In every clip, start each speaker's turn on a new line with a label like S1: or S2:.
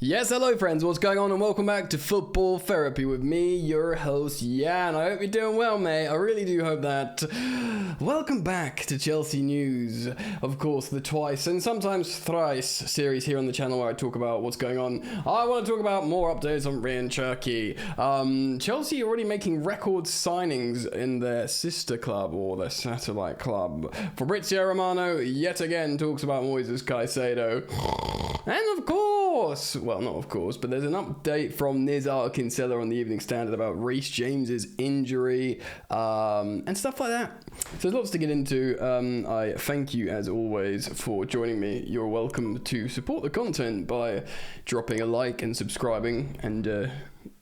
S1: Yes, hello friends, what's going on, and welcome back to Football Therapy with me, your host, Jan. I hope you're doing well, mate. I really do hope that. Welcome back to Chelsea News. Of course, the twice and sometimes thrice series here on the channel where I talk about what's going on. I want to talk about more updates on Cherki. Chelsea already making record signings in their sister club or their satellite club. Fabrizio Romano yet again talks about Cherki Caicedo. And of course, well, not of course, but there's an update from Cherki Caicedo on the Evening Standard about Reece James's injury and stuff like that. So there's lots to get into. I thank you, as always, for joining me. You're welcome to support the content by dropping a like and subscribing and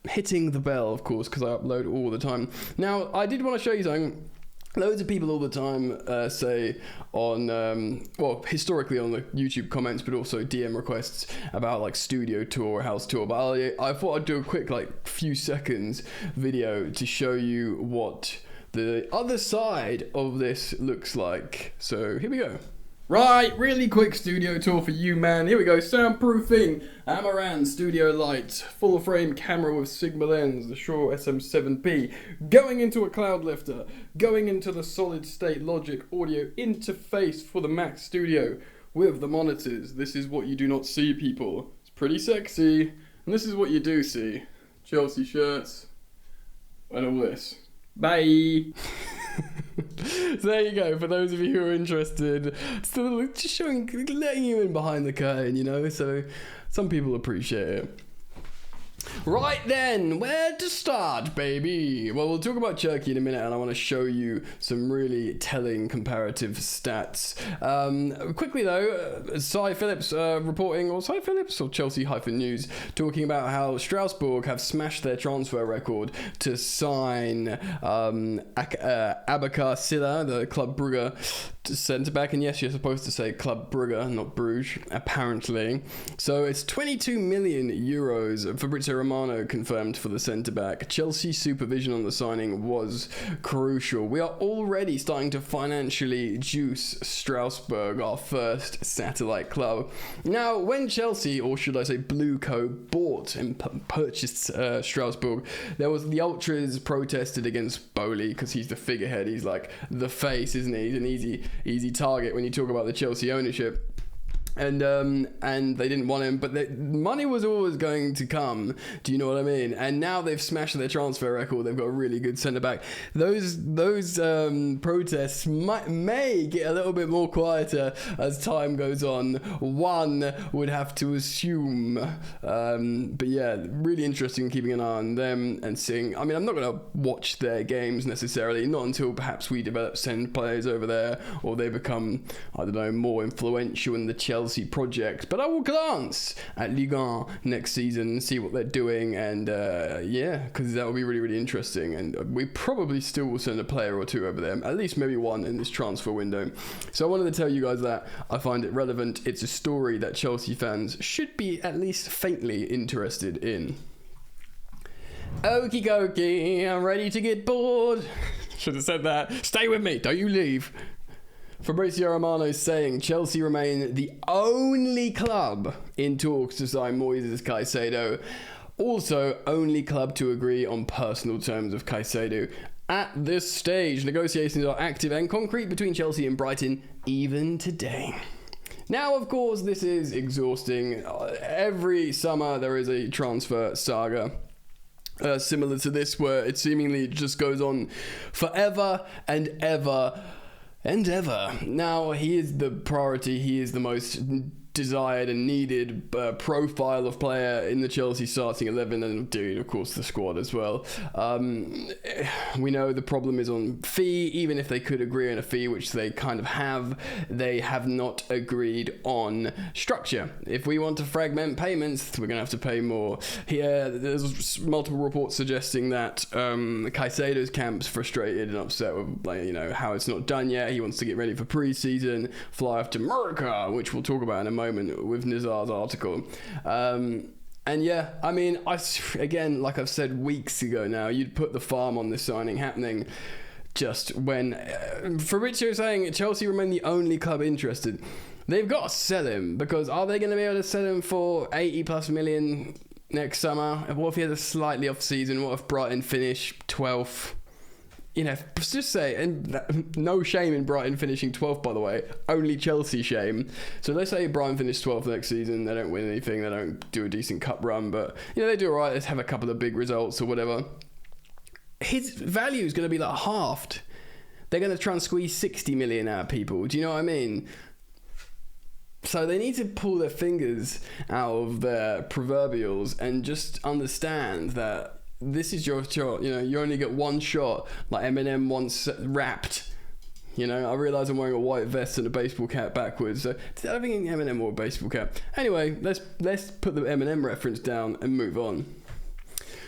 S1: hitting the bell, of course, because I upload all the time. Now, I did want to show you something. Loads of people all the time say on, historically on the YouTube comments, but also DM requests about like studio tour or house tour. But I thought I'd do a quick few seconds video to show you what the other side of this looks like. So here we go. Right, really quick studio tour for you, man. Here we go. Soundproofing, Amaran studio lights, full frame camera with Sigma lens, the Shure SM7P, going into a cloud lifter, going into the solid state Logic audio interface for the Mac Studio with the monitors. This is what you do not see, people. It's pretty sexy. And this is what you do see. Chelsea shirts and all this. Bye. So there you go, for those of you who are interested. So just letting you in behind the curtain, you know, so some people appreciate it. Right then, where to start, baby? Well, we'll talk about Cherki in a minute, and I want to show you some really telling comparative stats. Quickly though, Cy Phillips reporting, or Cy Phillips or Chelsea-News, talking about how Strasbourg have smashed their transfer record to sign Abakar Silla, the Club Brugge centre-back, and yes, you're supposed to say Club Brugge, not Bruges, apparently. So it's 22 million euros. Fabrizio Romano confirmed for the centre-back. Chelsea's supervision on the signing was crucial. We are already starting to financially juice Strasbourg, our first satellite club. Now, when Chelsea, or should I say Blue Co, bought and purchased Strasbourg, there was the ultras protested against Bowley because he's the figurehead. He's like the face, isn't he? He's an easy target when you talk about the Chelsea ownership. And they didn't want him, but the money was always going to come. Do you know what I mean? And now they've smashed their transfer record. They've got a really good centre back. Those protests may get a little bit more quieter as time goes on. One would have to assume. But yeah, really interesting keeping an eye on them and seeing. I mean, I'm not going to watch their games necessarily, not until perhaps we send players over there, or they become, I don't know, more influential in the Chelsea project, but I will glance at Ligue 1 next season and see what they're doing, and because that will be really, really interesting, and we probably still will send a player or two over there, at least maybe one in this transfer window. So I wanted to tell you guys that. I find it relevant. It's a story that Chelsea fans should be at least faintly interested in. Okie dokie, I'm ready to get bored. Should have said that. Stay with me, don't you leave. Fabrizio Romano saying Chelsea remain the only club in talks to sign Cherki Caicedo. Also, only club to agree on personal terms of Caicedo. At this stage, negotiations are active and concrete between Chelsea and Brighton, even today. Now, of course, this is exhausting. Every summer there is a transfer saga. Similar to this, where it seemingly just goes on forever and ever. Now, he is the priority. He is the most desired and needed profile of player in the Chelsea starting 11, and dude, of course, the squad as well. We know the problem is on fee. Even if they could agree on a fee, which they kind of have, they have not agreed on structure. If we want to fragment payments, we're going to have to pay more. Here, there's multiple reports suggesting that Caicedo's camp's frustrated and upset with how it's not done yet. He wants to get ready for pre-season, fly off to America, which we'll talk about in a moment with Nizar's article. And yeah, I mean, again, like I've said weeks ago now, you'd put the farm on this signing happening just when Fabrizio saying Chelsea remain the only club interested. They've got to sell him, because are they going to be able to sell him for 80 plus million next summer? What if he has a slightly off season? What if Brighton finish 12th? You know, just say, and no shame in Brighton finishing 12th, by the way, only Chelsea shame. So let's say Brighton finish 12th next season, they don't win anything, they don't do a decent cup run, but, you know, they do alright, let's have a couple of big results or whatever. His value is going to be like halved. They're going to try and squeeze 60 million out of people. Do you know what I mean? So they need to pull their fingers out of their proverbials and just understand that this is your shot. You know, you only get one shot, like Eminem once rapped. You know, I realise I'm wearing a white vest and a baseball cap backwards. So I don't think Eminem wore a baseball cap. Anyway, let's put the Eminem reference down and move on.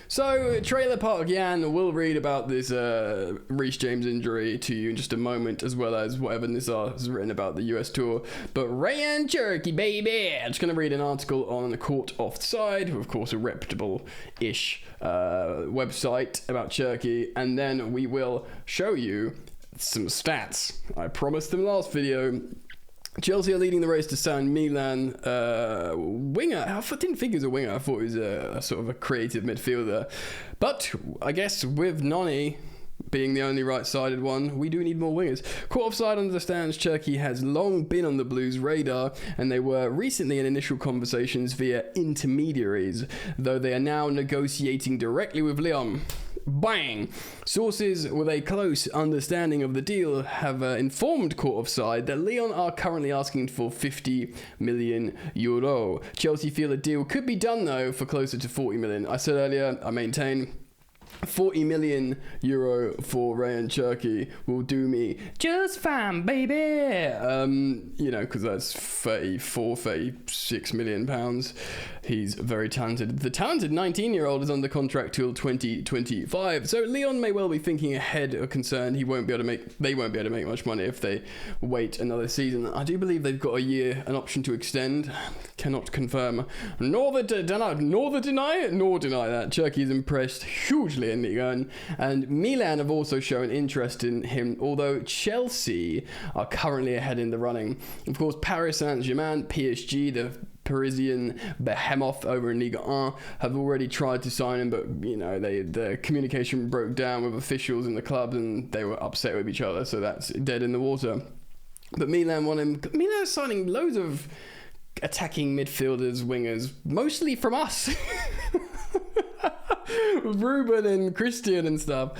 S1: So, Trailer Park Yan will read about this Reece James injury to you in just a moment, as well as whatever Nizar has written about the US tour. But Rayan Cherki, baby! I'm just going to read an article on the Court Offside, who of course a reputable-ish website about Cherki, and then we will show you some stats. I promised them last video. Chelsea are leading the race to sign Milan winger. I didn't think he was a winger. I thought he was a sort of a creative midfielder. But I guess with Noni being the only right-sided one, we do need more wingers. Court Offside understands Cherki has long been on the Blues' radar, and they were recently in initial conversations via intermediaries, though they are now negotiating directly with Lyon. Bang! Sources with a close understanding of the deal have informed Court Offside that Lyon are currently asking for 50 million euro. Chelsea feel a deal could be done though for closer to 40 million. I said earlier, I maintain 40 million euro for Rayan Cherki will do me just fine, baby. You know, because that's 36 million pounds. He's very talented. The talented 19-year-old is under contract till 2025. So Lyon may well be thinking ahead or concerned they won't be able to make much money if they wait another season. I do believe they've got a year, an option to extend. Cannot confirm nor deny that. Cherki is impressed hugely in Ligue 1, and Milan have also shown interest in him, although Chelsea are currently ahead in the running. Of course, Paris Saint-Germain, PSG, the Parisian behemoth over in Ligue 1, have already tried to sign him, but you know, the communication broke down with officials in the club and they were upset with each other, so that's dead in the water. But Milan want him. Milan is signing loads of attacking midfielders, wingers, mostly from us. Ruben and Christian and stuff.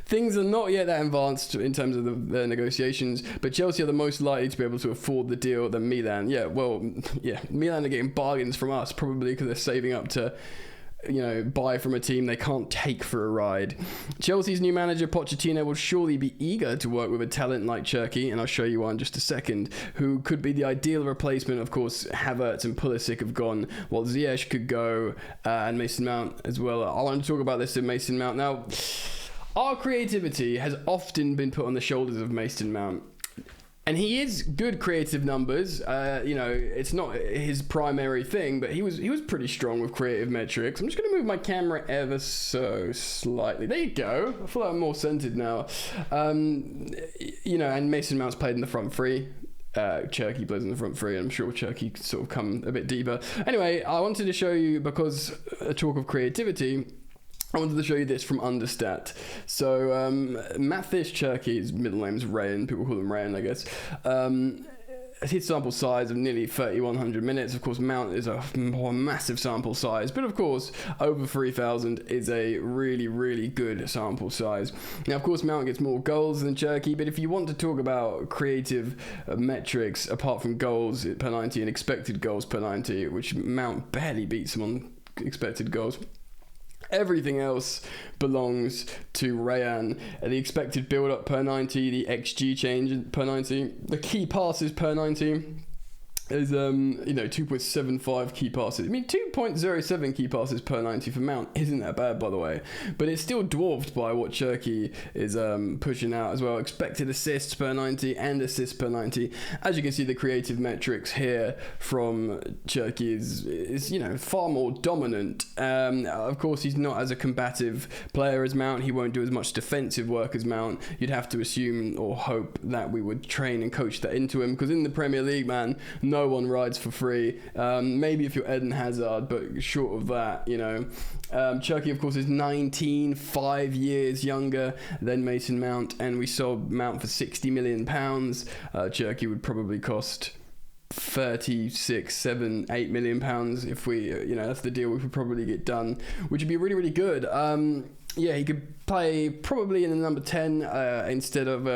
S1: Things are not yet that advanced in terms of the negotiations, but Chelsea are the most likely to be able to afford the deal than Milan. Milan are getting bargains from us, probably because they're saving up to, you know, buy from a team they can't take for a ride. Chelsea's new manager Pochettino will surely be eager to work with a talent like Cherki, and I'll show you one in just a second, who could be the ideal replacement. Of course, Havertz and Pulisic have gone, while Ziyech could go, and Mason Mount as well. I want to talk about this in Mason Mount. Now, our creativity has often been put on the shoulders of Mason Mount. And he is good creative numbers. You know, it's not his primary thing, but he was pretty strong with creative metrics. I'm just going to move my camera ever so slightly. There you go. I feel like I'm more centered now. You know, and Mason Mount's played in the front three. Cherki plays in the front three, and I'm sure Cherki could sort of come a bit deeper. Anyway, I wanted to show you, because a talk of creativity, I wanted to show you this from Understat. So, Mathis Cherki's middle name's Rayan, people call him Rayan, I guess. His sample size of nearly 3,100 minutes. Of course, Mount is a more massive sample size, but of course, over 3,000 is a really, really good sample size. Now, of course, Mount gets more goals than Cherki, but if you want to talk about creative metrics, apart from goals per 90 and expected goals per 90, which Mount barely beats him on expected goals, everything else belongs to Rayan. The expected build-up per 90, the XG change per 90, the key passes per 90, is 2.75 key passes. I mean, 2.07 key passes per 90 for Mount isn't that bad, by the way, but it's still dwarfed by what Cherki is pushing out as well. Expected assists per 90 and assists per 90. As you can see, the creative metrics here from Cherki is far more dominant. Of course, he's not as a combative player as Mount. He won't do as much defensive work as Mount. You'd have to assume or hope that we would train and coach that into him, because in the Premier League, man, no one rides for free. Maybe if you're Eden Hazard, but short of that, Cherki, of course, is 19, 5 years younger than Mason Mount, and we sold Mount for £60 million. Cherki would probably cost 36, 7, 8 million pounds if we, that's the deal we could probably get done, which would be really, really good. He could play probably in the number 10 instead of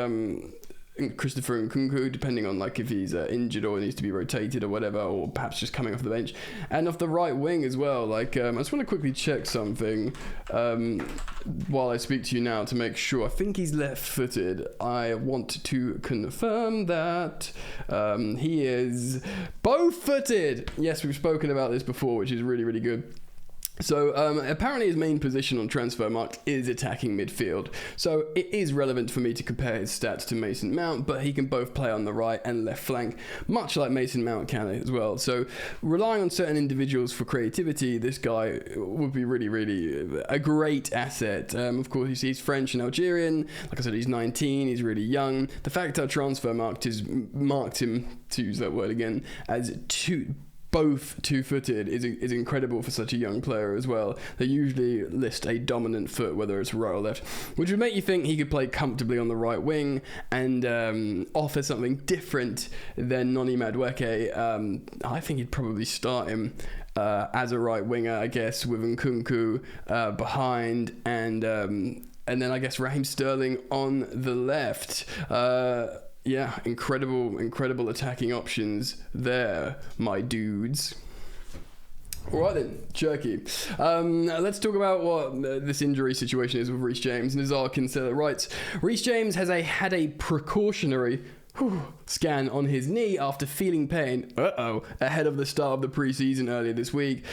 S1: Christopher Nkunku, depending on if he's injured or needs to be rotated or whatever, or perhaps just coming off the bench, and off the right wing as well. I just want to quickly check something while I speak to you now to make sure. I think he's left-footed. I want to confirm that he is both-footed. Yes, we've spoken about this before, which is really, really good. So apparently his main position on Transfermarkt is attacking midfield. So it is relevant for me to compare his stats to Mason Mount, but he can both play on the right and left flank, much like Mason Mount can as well. So relying on certain individuals for creativity, this guy would be really, really a great asset. Of course, he's French and Algerian. Like I said, he's 19, he's really young. The fact that Transfermarkt has marked him, to use that word again, as both two-footed is incredible for such a young player as well. They usually list a dominant foot, whether it's right or left, which would make you think he could play comfortably on the right wing and offer something different than Noni Madueke. I think he'd probably start him as a right winger, I guess, with Nkunku behind, and then I guess Raheem Sterling on the left. Incredible attacking options there, my dudes. Alright then, Cherki. Let's talk about what this injury situation is with Reece James. Nazar Kinsella writes, Reece James has had a precautionary scan on his knee after feeling pain ahead of the start of the pre-season earlier this week.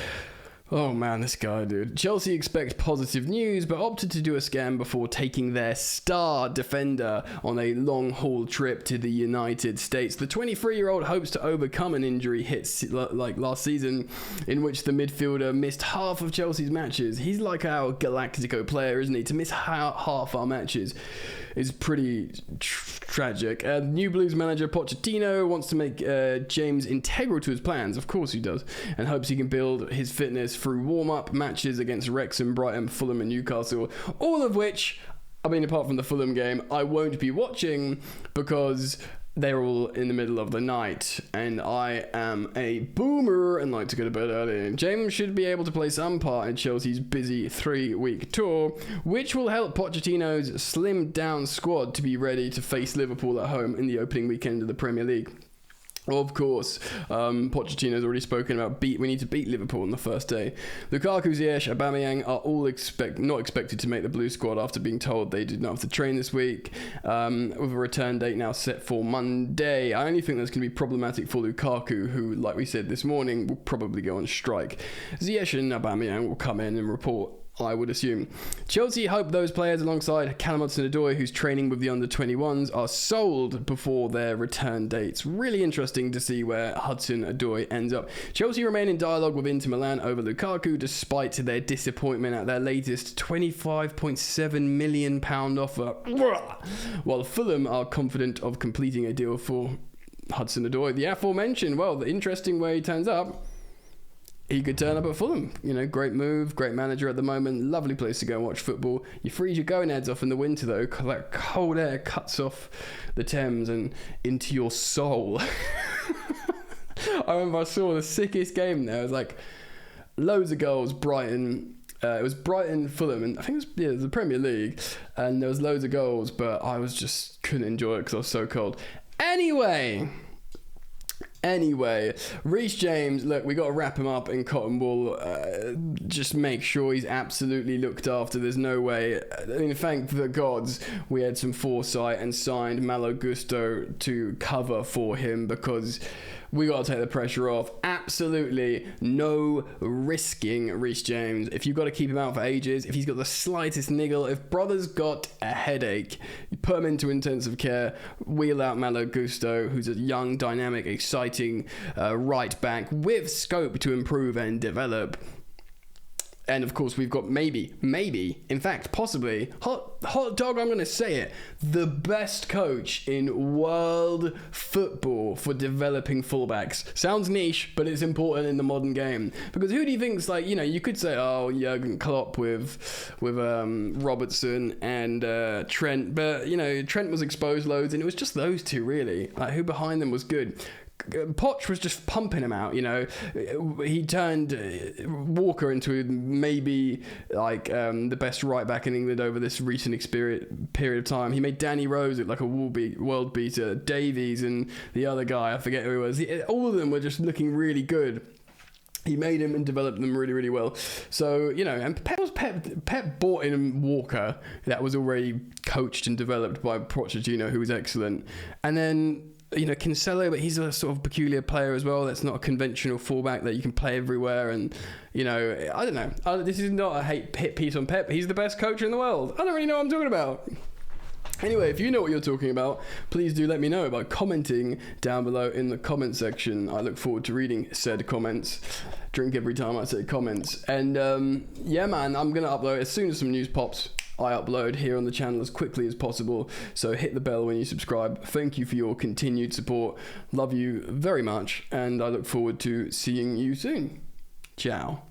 S1: Oh man, this guy, dude. Chelsea expect positive news, but opted to do a scan before taking their star defender on a long-haul trip to the United States. The 23-year-old hopes to overcome an injury hit like last season, in which the midfielder missed half of Chelsea's matches. He's like our Galactico player, isn't he? To miss half our matches is pretty tragic. New Blues manager Pochettino wants to make James integral to his plans. Of course he does, and hopes he can build his fitness through warm-up matches against Wrexham, Brighton, Fulham and Newcastle, all of which, I mean, apart from the Fulham game, I won't be watching because they're all in the middle of the night, and I am a boomer and like to go to bed early. James should be able to play some part in Chelsea's busy 3-week tour, which will help Pochettino's slimmed-down squad to be ready to face Liverpool at home in the opening weekend of the Premier League. Of course, Pochettino's already spoken about we need to beat Liverpool on the first day. Lukaku, Ziyech, Aubameyang are all not expected to make the Blue squad after being told they did not have to train this week, with a return date now set for Monday. I only think that's going to be problematic for Lukaku, who, like we said this morning, will probably go on strike. Ziyech and Aubameyang will come in and report, I would assume. Chelsea hope those players alongside Callum Hudson-Odoi, who's training with the under-21s, are sold before their return dates. Really interesting to see where Hudson-Odoi ends up. Chelsea remain in dialogue with Inter Milan over Lukaku, despite their disappointment at their latest £25.7 million offer, while Fulham are confident of completing a deal for Hudson-Odoi. The aforementioned, the interesting way he turns up, he could turn up at Fulham. Great move, great manager at the moment, lovely place to go and watch football. You freeze your gonads off in the winter though, because that cold air cuts off the Thames and into your soul. I remember I saw the sickest game there. It was loads of goals, Brighton. It was Brighton, Fulham, and I think it was the Premier League, and there was loads of goals, but I couldn't enjoy it because I was so cold. Anyway, Reece James, look, we got to wrap him up in cotton wool. Just make sure he's absolutely looked after. There's no way. I mean, thank the gods we had some foresight and signed Malo Gusto to cover for him, because we got to take the pressure off. Absolutely no risking Reece James. If you've got to keep him out for ages, if he's got the slightest niggle, if brother's got a headache, you put him into intensive care, wheel out Malo Gusto, who's a young, dynamic, exciting right back with scope to improve and develop. And of course, we've got maybe, in fact, possibly, hot dog, I'm going to say it, the best coach in world football for developing fullbacks. Sounds niche, but it's important in the modern game. Because who do you think's like, you could say, oh, Jurgen Klopp with Robertson and Trent. But, Trent was exposed loads, and it was just those two, really. Like, who behind them was good? Poch was just pumping him out, he turned Walker into maybe like the best right back in England over this recent period of time. He made Danny Rose look like a world beater. Davies and the other guy, I forget who it was, all of them were just looking really good. He made him and developed them really, really well. So, and Pep bought in Walker that was already coached and developed by Pochettino, who was excellent. And then Cancelo, but he's a sort of peculiar player as well. That's not a conventional fullback that you can play everywhere. And, I don't know. This is not a hate piece on Pep. He's the best coach in the world. I don't really know what I'm talking about. Anyway, if you know what you're talking about, please do let me know by commenting down below in the comment section. I look forward to reading said comments. Drink every time I say comments. And, yeah, man, I'm going to upload as soon as some news pops. I upload here on the channel as quickly as possible, so hit the bell when you subscribe. Thank you for your continued support. Love you very much, and I look forward to seeing you soon. Ciao.